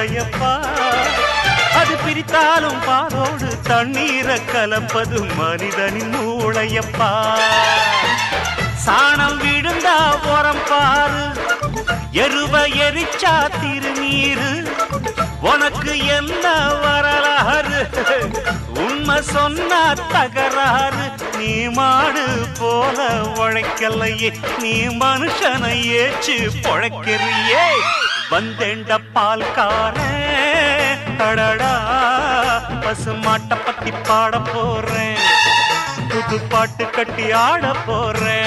மூளையப்பா அது பிரித்தாலும் பாலோடு தண்ணீரை கலப்பது மனிதனின் மூளையப்பா சாணம் விழுந்தா உரம் பாரு எருவ எரிச்சா திருநீரு உனக்கு என்ன வரலாறு உண்மை சொன்னா தகராறு நீ மாடு போல உழைக்கலையே நீ மனுஷனை ஏச்சு பொழைக்கிறியே வந்தேண்ட பால்காரன் அடடா பசுமாட்டை பத்தி பாட போறேன் புது பாட்டு கட்டி ஆட போறேன்